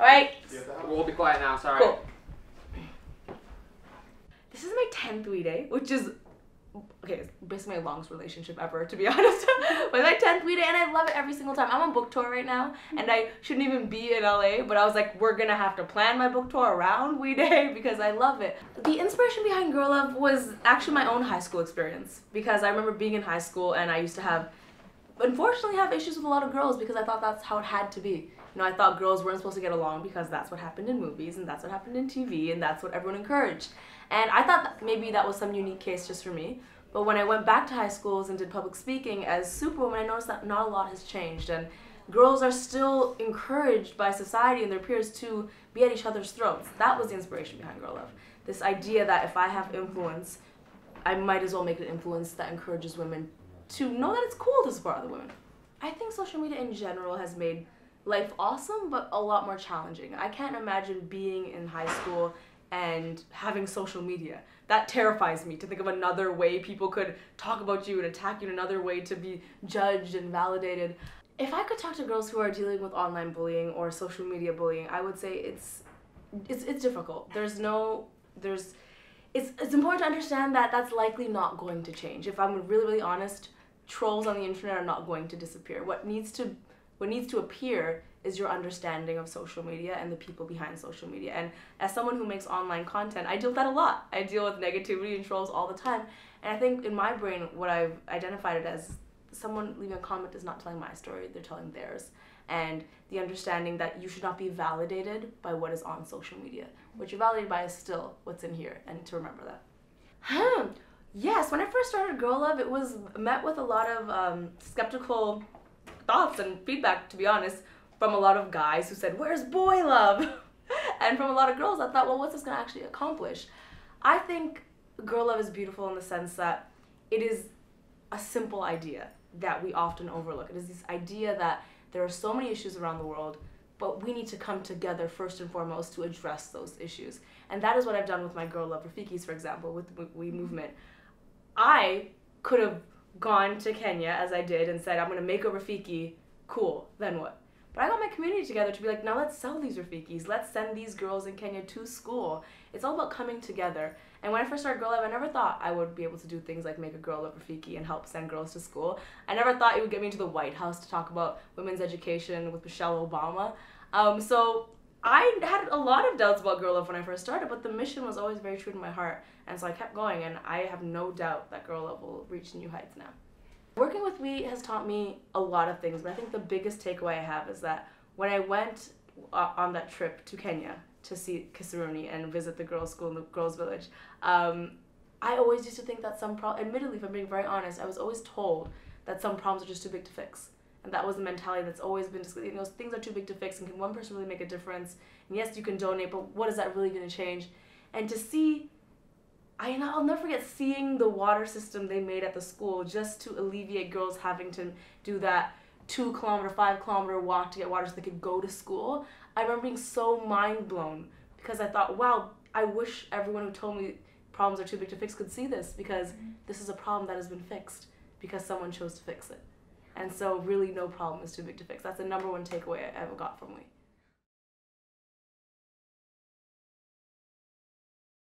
Alright? We'll be quiet now, sorry. Cool. This is my 10th we day, which is, okay, it's basically my longest relationship ever, to be honest. But my 10th we day, and I love it every single time. I'm on book tour right now, and I shouldn't even be in LA, but I was like, we're gonna have to plan my book tour around we day because I love it. The inspiration behind Girl Love was actually my own high school experience, because I remember being in high school and I used to unfortunately have issues with a lot of girls because I thought that's how it had to be. You know, I thought girls weren't supposed to get along because that's what happened in movies and that's what happened in TV and that's what everyone encouraged. And I thought that maybe that was some unique case just for me. But when I went back to high schools and did public speaking as Superwoman, I noticed that not a lot has changed. And girls are still encouraged by society and their peers to be at each other's throats. That was the inspiration behind Girl Love. This idea that if I have influence, I might as well make an influence that encourages women to know that it's cool to support other women. I think social media in general has made life awesome, but a lot more challenging. I can't imagine being in high school and having social media. That terrifies me, to think of another way people could talk about you and attack you, in another way to be judged and validated. If I could talk to girls who are dealing with online bullying or social media bullying, I would say it's difficult. It's important to understand that that's likely not going to change. If I'm really, really honest, trolls on the internet are not going to disappear. What needs to appear is your understanding of social media and the people behind social media. And as someone who makes online content, I deal with that a lot. I deal with negativity and trolls all the time. And I think in my brain, what I've identified it as, someone leaving a comment is not telling my story, they're telling theirs. And the understanding that you should not be validated by what is on social media. What you're validated by is still what's in here, and to remember that. Yes, when I first started Girl Love, it was met with a lot of skeptical thoughts and feedback, to be honest, from a lot of guys who said, where's boy love? And from a lot of girls, I thought, well, what's this gonna actually accomplish? I think Girl Love is beautiful in the sense that it is a simple idea that we often overlook. It is this idea that there are so many issues around the world, but we need to come together first and foremost to address those issues. And that is what I've done with my Girl Love Rafikis, for example, with the We Movement. I could have gone to Kenya, as I did, and said, I'm gonna make a Rafiki, cool, then what? But I got my community together to be like, now let's sell these Rafikis, let's send these girls in Kenya to school. It's all about coming together. And when I first started Girl Love, I never thought I would be able to do things like make a Girl Love Rafiki and help send girls to school. I never thought it would get me into the White House to talk about women's education with Michelle Obama. So I had a lot of doubts about Girl Love when I first started, but the mission was always very true to my heart. And so I kept going, and I have no doubt that Girl Love will reach new heights now. Working with We has taught me a lot of things, but I think the biggest takeaway I have is that when I went on that trip to Kenya to see Kisaruni and visit the girls' school and the girls' village, I always used to think that admittedly, if I'm being very honest, I was always told that some problems are just too big to fix. And that was the mentality that's always been, you know, things are too big to fix, and can one person really make a difference? And yes, you can donate, but what is that really going to change? And to see, I'll never forget seeing the water system they made at the school just to alleviate girls having to do that 2-kilometer, 5-kilometer walk to get water so they could go to school. I remember being so mind blown because I thought, wow, I wish everyone who told me problems are too big to fix could see this, because this is a problem that has been fixed because someone chose to fix it. And so really no problem is too big to fix. That's the #1 takeaway I ever got from We.